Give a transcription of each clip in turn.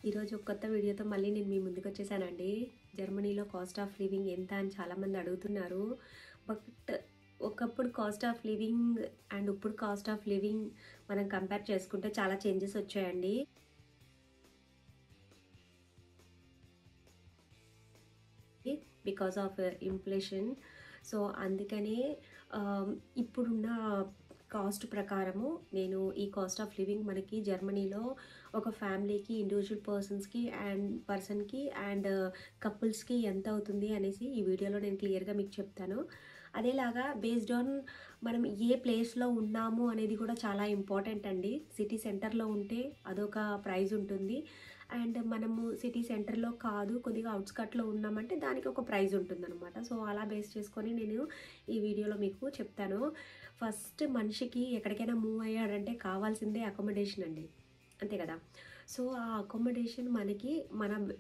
ఈరోజు ఒక కొత్త వీడియోతో మళ్ళీ నేను మీ ముందుకు వచ్చేసానండి. జర్మనీలో కాస్ట్ ఆఫ్ లివింగ్ ఎంత అని చాలామంది అడుగుతున్నారు. బట్ ఒకప్పుడు కాస్ట్ ఆఫ్ లివింగ్ అండ్ ఇప్పుడు కాస్ట్ ఆఫ్ లివింగ్ మనం కంపేర్ చేసుకుంటే చాలా చేంజెస్ వచ్చాయండి. Because of inflation. సో అందుకనే ఇప్పుడున్న కాస్ట్ ప్రకారము నేను ఈ కాస్ట్ ఆఫ్ లివింగ్ మనకి జర్మనీలో ఒక ఫ్యామిలీకి, ఇండివిజువల్ పర్సన్కి అండ్ కపుల్స్కి ఎంత అవుతుంది అనేసి ఈ వీడియోలో నేను క్లియర్గా మీకు చెప్తాను. అదేలాగా బేస్డ్ ఆన్ మనం ఏ ప్లేస్లో ఉన్నాము అనేది కూడా చాలా ఇంపార్టెంట్ అండి. సిటీ సెంటర్లో ఉంటే అదొక ప్రైస్ ఉంటుంది, అండ్ మనము సిటీ సెంటర్లో కాదు కొద్దిగా అవుట్స్కట్లో ఉన్నామంటే దానికి ఒక ప్రైస్ ఉంటుందన్నమాట. సో అలా బేస్ చేసుకొని నేను ఈ వీడియోలో మీకు చెప్తాను. ఫస్ట్ మనిషికి ఎక్కడికైనా మూవ్ అయ్యాడంటే కావాల్సిందే అకామిడేషన్ అండి, అంతే కదా. సో ఆ అకామిడేషన్ మనకి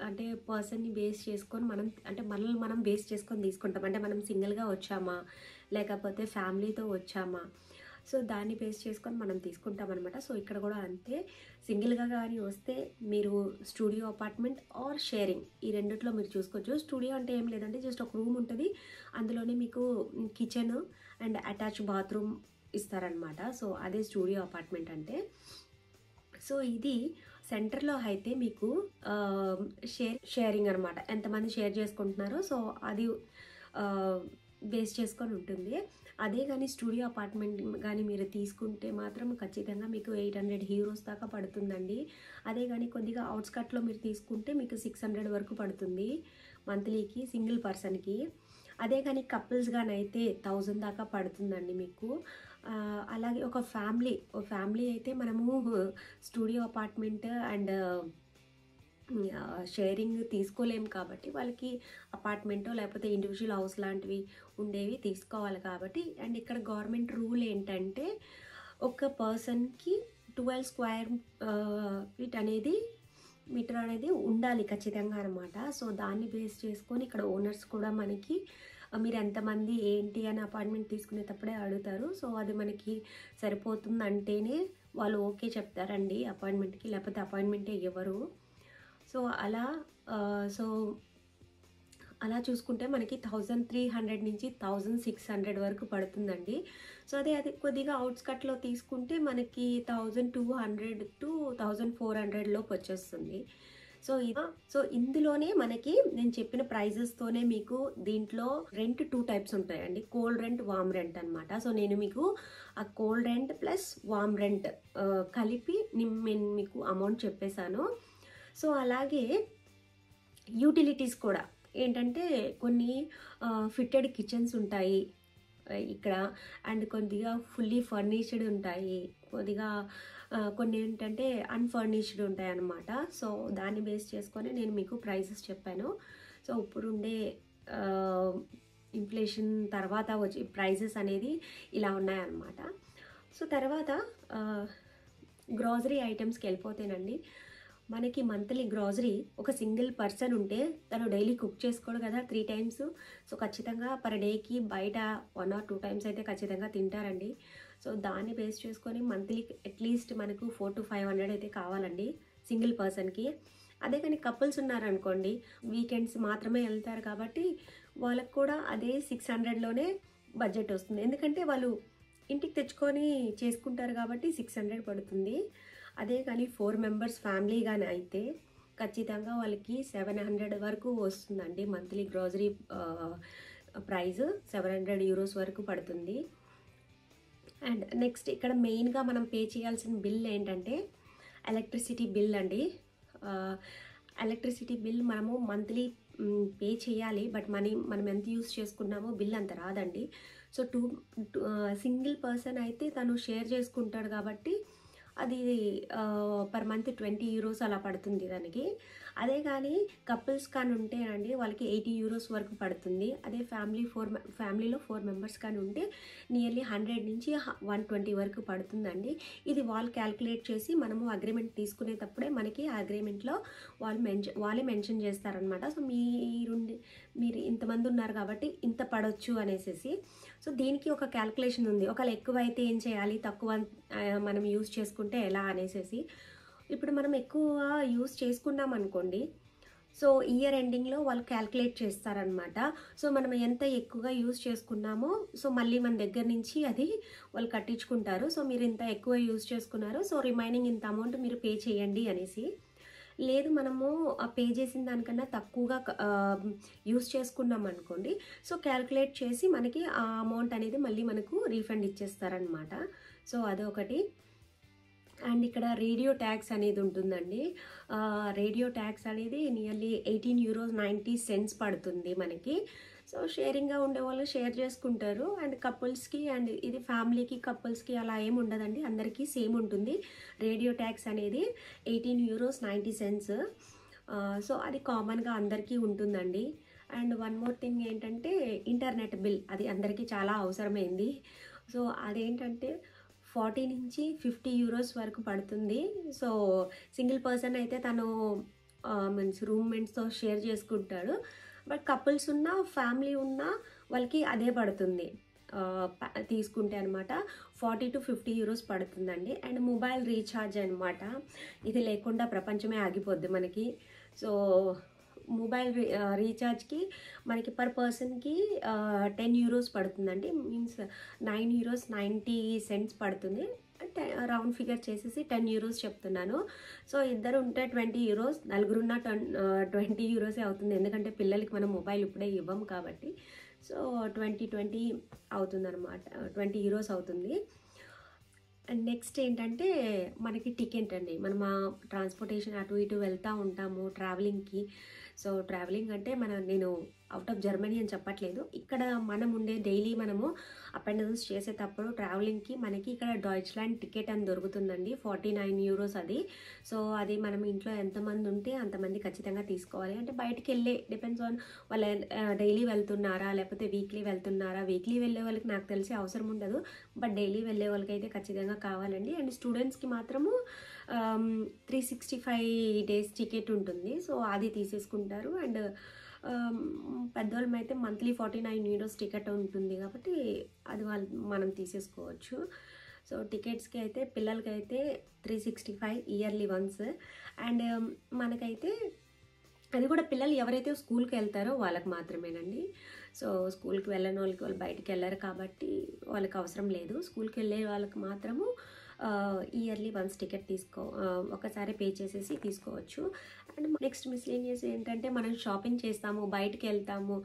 అంటే పర్సన్ని బేస్ చేసుకొని మనల్ని మనం బేస్ చేసుకొని తీసుకుంటాం. అంటే మనం సింగిల్గా వచ్చామా లేకపోతే ఫ్యామిలీతో వచ్చామా, సో దాన్ని బేస్ చేసుకొని మనం తీసుకుంటాం అనమాట. సో ఇక్కడ కూడా అంతే, సింగిల్గా కానీ వస్తే మీరు స్టూడియో అపార్ట్మెంట్ ఆర్ షేరింగ్ ఈ రెండిట్లో మీరు చూసుకోవచ్చు. స్టూడియో అంటే ఏం లేదంటే జస్ట్ ఒక రూమ్ ఉంటుంది, అందులోనే మీకు కిచెన్ అండ్ అటాచ్ బాత్రూమ్ ఇస్తారనమాట. సో అదే స్టూడియో అపార్ట్మెంట్ అంటే. సో ఇది సెంటర్లో అయితే మీకు షేరింగ్ అనమాట, ఎంతమంది షేర్ చేసుకుంటున్నారో సో అది బేస్ చేసుకొని ఉంటుంది. అదే కానీ స్టూడియో అపార్ట్మెంట్ కానీ మీరు తీసుకుంటే మాత్రం ఖచ్చితంగా మీకు 800 యూరోస్ దాకా పడుతుందండి. అదే కానీ కొద్దిగా అవుట్స్కట్లో మీరు తీసుకుంటే మీకు 600 వరకు పడుతుంది మంత్లీకి సింగిల్ పర్సన్కి. అదే కానీ కపుల్స్ కానీ అయితే 1000 దాకా పడుతుందండి మీకు. అలాగే ఒక ఫ్యామిలీ అయితే మనము స్టూడియో అపార్ట్మెంట్ అండ్ షేరింగ్ తీసుకోలేము కాబట్టి వాళ్ళకి అపార్ట్మెంటో లేకపోతే ఇండివిజువల్ హౌస్ లాంటివి ఉండేవి తీసుకోవాలి కాబట్టి. అండ్ ఇక్కడ గవర్నమెంట్ రూల్ ఏంటంటే ఒక పర్సన్కి 12 స్క్వేర్ ఫీట్ అనేది మీటర్ అనేది ఉండాలి ఖచ్చితంగా అనమాట. సో దాన్ని బేస్ చేసుకొని ఇక్కడ ఓనర్స్ కూడా మనకి మీరు ఎంతమంది ఏంటి అని అపార్ట్మెంట్ తీసుకునేటప్పుడే అడుగుతారు. సో అది మనకి సరిపోతుందంటేనే వాళ్ళు ఓకే చెప్తారండి అపార్ట్మెంట్కి, లేకపోతే అపాయింట్మెంటే ఇవ్వరు. సో అలా చూసుకుంటే మనకి 1300 నుంచి 1600 వరకు పడుతుందండి. సో అది కొద్దిగా అవుట్స్కట్లో తీసుకుంటే మనకి 1200 to 1400 లోపు వచ్చేస్తుంది. సో ఇందులోనే మనకి నేను చెప్పిన ప్రైజెస్తోనే మీకు దీంట్లో రెంట్ 2 టైప్స్ ఉంటాయండి, కోల్డ్ రెంట్, వామ్ రెంట్ అనమాట. సో నేను మీకు ఆ కోల్డ్ రెంట్ ప్లస్ వామ్ రెంట్ కలిపి నేను మీకు అమౌంట్ చెప్పేశాను. సో అలాగే యూటిలిటీస్ కూడా ఏంటంటే కొన్ని ఫిట్టెడ్ కిచెన్స్ ఉంటాయి ఇక్కడ, అండ్ కొద్దిగా ఫుల్లీ ఫర్నిష్డ్ ఉంటాయి, కొద్దిగా కొన్ని ఏంటంటే అన్ఫర్నిష్డ్ ఉంటాయి అన్నమాట. సో దాన్ని బేస్ చేసుకొని నేను మీకు ప్రైసెస్ చెప్పాను. సో ఇప్పుడుండే ఇన్ఫ్లేషన్ తర్వాత వచ్చే ప్రైసెస్ అనేది ఇలా ఉన్నాయన్నమాట. సో తర్వాత గ్రాసరీ ఐటమ్స్కి వెళ్ళిపోతేనండి, మనకి మంత్లీ గ్రాసరీ ఒక సింగిల్ పర్సన్ ఉంటే తను డైలీ కుక్ చేసుకోడు కదా 3 టైమ్స్. సో ఖచ్చితంగా పర్ డేకి బయట 1 or 2 టైమ్స్ అయితే ఖచ్చితంగా తింటారండి. సో దాన్ని బేస్ చేసుకొని మంత్లీ అట్లీస్ట్ మనకు 400 to 500 అయితే కావాలండి సింగిల్ పర్సన్కి. అదే కానీ కపుల్స్ ఉన్నారనుకోండి, వీకెండ్స్ మాత్రమే వెళ్తారు కాబట్టి వాళ్ళకు కూడా అదే 600లోనే బడ్జెట్ వస్తుంది, ఎందుకంటే వాళ్ళు ఇంటికి తెచ్చుకొని చేసుకుంటారు కాబట్టి 600 పడుతుంది. అదే కానీ 4 మెంబర్స్ ఫ్యామిలీ కానీ అయితే ఖచ్చితంగా వాళ్ళకి 700 వరకు వస్తుందండి మంత్లీ గ్రాసరీ ప్రైస్. 700 యూరోస్ వరకు పడుతుంది. అండ్ నెక్స్ట్ ఇక్కడ మెయిన్గా మనం పే చేయాల్సిన బిల్ ఏంటంటే ఎలక్ట్రిసిటీ బిల్ అండి. ఎలక్ట్రిసిటీ బిల్ మనము మంత్లీ పే చేయాలి, బట్ మనం ఎంత యూస్ చేసుకున్నామో బిల్ అంత రాదండి. సో సింగిల్ పర్సన్ అయితే తను షేర్ చేసుకుంటాడు కాబట్టి అది పర్ మంత్ 20 యూరోస్ అలా పడుతుంది దానికి. అదే కానీ కపుల్స్ కానీ ఉంటేనండి వాళ్ళకి 80 యూరోస్ వరకు పడుతుంది. అదే ఫ్యామిలీలో 4 మెంబర్స్ కానీ ఉంటే నియర్లీ 100 నుంచి 120 వరకు పడుతుందండి. ఇది వాళ్ళు క్యాల్కులేట్ చేసి మనము అగ్రిమెంట్ తీసుకునేటప్పుడే మనకి ఆ అగ్రిమెంట్లో వాళ్ళే మెన్షన్ చేస్తారనమాట. సో మీరు ఇంతమంది ఉన్నారు కాబట్టి ఇంత పడవచ్చు అనేసి. సో దీనికి ఒక క్యాల్కులేషన్ ఉంది, ఒకవేళ ఎక్కువ అయితే ఏం చేయాలి, తక్కువ మనం యూజ్ చేసుకుంటే ఎలా అనేసి. ఇప్పుడు మనం ఎక్కువ యూజ్ చేసుకున్నామనుకోండి, సో ఇయర్ ఎండింగ్‌లో వాళ్ళు క్యాలిక్యులేట్ చేస్తారనమాట. సో మనం ఎంత ఎక్కువగా యూజ్ చేసుకున్నామో, సో మళ్ళీ మన దగ్గర నుంచి అది వాళ్ళు కట్టించుకుంటారు. సో మీరు ఇంత ఎక్కువ యూజ్ చేసుకున్నారు, సో రిమైనింగ్ ఇంత అమౌంట్ మీరు పే చేయండి అనేసి. లేదు మనము పే చేసిన దానికన్నా తక్కువగా యూజ్ చేసుకున్నామనుకోండి, సో క్యాలిక్యులేట్ చేసి మనకి ఆ అమౌంట్ అనేది మళ్ళీ మనకు రీఫండ్ ఇచ్చేస్తారనమాట. సో అదొకటి. అండ్ ఇక్కడ రేడియో ట్యాక్స్ అనేది ఉంటుందండి. రేడియో ట్యాక్స్ అనేది నియర్లీ €18.90 పడుతుంది మనకి. సో షేరింగ్గా ఉండే వాళ్ళు షేర్ చేసుకుంటారు. అండ్ కపుల్స్కి, అండ్ ఇది ఫ్యామిలీకి కపుల్స్కి అలా ఏమి ఉండదండి, అందరికీ సేమ్ ఉంటుంది. రేడియో ట్యాక్స్ అనేది €18.90. సో అది కామన్గా అందరికీ ఉంటుందండి. అండ్ వన్ మోర్ థింగ్ ఏంటంటే ఇంటర్నెట్ బిల్, అది అందరికీ చాలా అవసరమైంది. సో అదేంటంటే 40 నుంచి €50 వరకు పడుతుంది. సో సింగిల్ పర్సన్ అయితే తను మీన్స్ రూమ్మేట్స్తో షేర్ చేసుకుంటాడు. బట్ కపుల్స్ ఉన్న, ఫ్యామిలీ ఉన్న వాళ్ళకి అదే పడుతుంది తీసుకుంటే అనమాట. €40 to €50 పడుతుందండి. అండ్ మొబైల్ రీఛార్జ్ అనమాట, ఇది లేకుండా ప్రపంచమే ఆగిపోద్ది మనకి. సో మొబైల్ రీఛార్జ్కి మనకి పర్ పర్సన్కి €10 పడుతుందండి. మీన్స్ €9.90 పడుతుంది. రౌండ్ ఫిగర్ చేసేసి €10 చెప్తున్నాను. సో ఇద్దరు ఉంటే €20, నలుగురున్న €20 అవుతుంది. ఎందుకంటే పిల్లలకి మనం మొబైల్ ఇప్పుడే ఇవ్వము కాబట్టి. సో 20 అవుతుందన్నమాట, €20 అవుతుంది. అండ్ నెక్స్ట్ ఏంటంటే మనకి టికెట్ అండి. మనం ట్రాన్స్పోర్టేషన్ అటు ఇటు వెళ్తూ ఉంటాము ట్రావెలింగ్కి. సో ట్రావెలింగ్ అంటే నేను అవుట్ ఆఫ్ జర్మనీ అని చెప్పట్లేదు. ఇక్కడ మనం ఉండే డైలీ మనము అప్ అండ్ డౌన్స్ చేసేటప్పుడు ట్రావెలింగ్కి మనకి ఇక్కడ డాయిచ్లాండ్ టికెట్ అని దొరుకుతుందండి, €49 అది. సో అది మనం ఇంట్లో ఎంతమంది ఉంటే అంతమంది ఖచ్చితంగా తీసుకోవాలి. అంటే బయటికి వెళ్ళే డిపెండ్స్ ఆన్ వాళ్ళ డైలీ వెళ్తున్నారా లేకపోతే వీక్లీ వెళ్తున్నారా. వీక్లీ వెళ్ళే వాళ్ళకి నాకు తెలిసి అవసరం ఉండదు, బట్ డైలీ వెళ్ళే వాళ్ళకి అయితే ఖచ్చితంగా కావాలండి. అండ్ స్టూడెంట్స్కి మాత్రము 365 డేస్ టికెట్ ఉంటుంది. సో అది తీసేసుకుంటారు. అండ్ పెద్దవాళ్ళమైతే మంత్లీ €49 టికెట్ ఉంటుంది కాబట్టి అది మనం తీసేసుకోవచ్చు. సో టికెట్స్కి అయితే పిల్లలకైతే 365 ఇయర్లీ వన్స్. అండ్ మనకైతే అది కూడా పిల్లలు ఎవరైతే స్కూల్కి వెళ్తారో వాళ్ళకి మాత్రమేనండి. సో స్కూల్కి వెళ్ళని వాళ్ళకి, వాళ్ళు బయటికి వెళ్ళరు కాబట్టి వాళ్ళకి అవసరం లేదు. స్కూల్కి వెళ్ళే వాళ్ళకి మాత్రము ఇయర్లీ వన్స్ టికెట్ ఒకసారి పే చేసేసి తీసుకోవచ్చు. అండ్ నెక్స్ట్ మిస్లేనియస్ ఏంటంటే మనం షాపింగ్ చేస్తాము, బయటికి వెళ్తాము,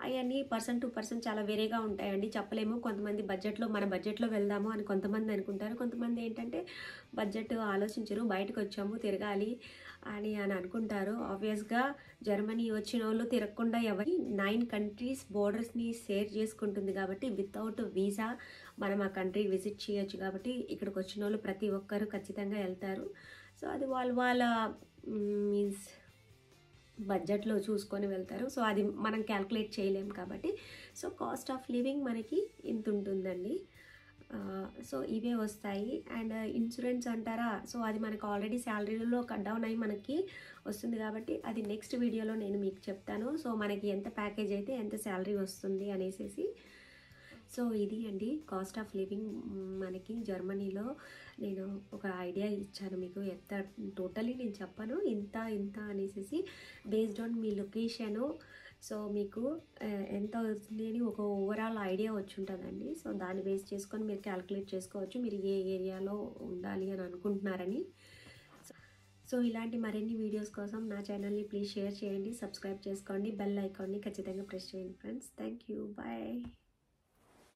అవన్నీ పర్సన్ టు పర్సన్ చాలా వేరేగా ఉంటాయండి, చెప్పలేము. కొంతమంది మన బడ్జెట్లో వెళ్దాము అని కొంతమంది అనుకుంటారు. కొంతమంది ఏంటంటే బడ్జెట్ ఆలోచించరు, బయటకు వచ్చాము తిరగాలి అని అనుకుంటారు. ఆబ్వియస్గా జర్మనీ వచ్చిన వాళ్ళు తిరగకుండా 9 కంట్రీస్ బోర్డర్స్ని షేర్ చేసుకుంటుంది కాబట్టి వితౌట్ వీసా మనం ఆ కంట్రీ విజిట్ చేయొచ్చు. కాబట్టి ఇక్కడికి వచ్చిన వాళ్ళు ప్రతి ఒక్కరు ఖచ్చితంగా వెళ్తారు. సో అది వాళ్ళ మీన్స్ బడ్జెట్లో చూసుకొని వెళ్తారు. సో అది మనం క్యాల్కులేట్ చేయలేము కాబట్టి. సో కాస్ట్ ఆఫ్ లివింగ్ మనకి ఇంత ఉంటుందండి. సో ఇవే వస్తాయి. అండ్ ఇన్సూరెన్స్ అంటారా, సో అది మనకు ఆల్రెడీ శాలరీలో కట్ డౌన్ అయ్యి మనకి వస్తుంది కాబట్టి అది నెక్స్ట్ వీడియోలో నేను మీకు చెప్తాను. సో మనకి ఎంత ప్యాకేజ్ అయితే ఎంత శాలరీ వస్తుంది అనేసి. సో ఇది అండి కాస్ట్ ఆఫ్ లివింగ్ మనకి జర్మనీలో. నేను ఒక ఐడియా ఇచ్చాను మీకు, ఎంత టోటలీ నేను చెప్పను ఇంత అనేసి based on me location. So మీకు ఎంత అవుతుంది అని ఒక ఓవరాల్ ఐడియా వచ్చి ఉంటుందండి. సో దాన్ని బేస్ చేసుకొని మీరు క్యాలిక్యులేట్ చేసుకోవచ్చు మీరు ఏ ఏరియాలో ఉండాలి అని అనుకుంటున్నారని. సో ఇలాంటి మరిన్ని వీడియోస్ కోసం నా ఛానల్ని ప్లీజ్ షేర్ చేయండి, సబ్స్క్రైబ్ చేసుకోండి, బెల్ ఐకాన్ని ఖచ్చితంగా ప్రెస్ చేయండి ఫ్రెండ్స్. Thank you, bye.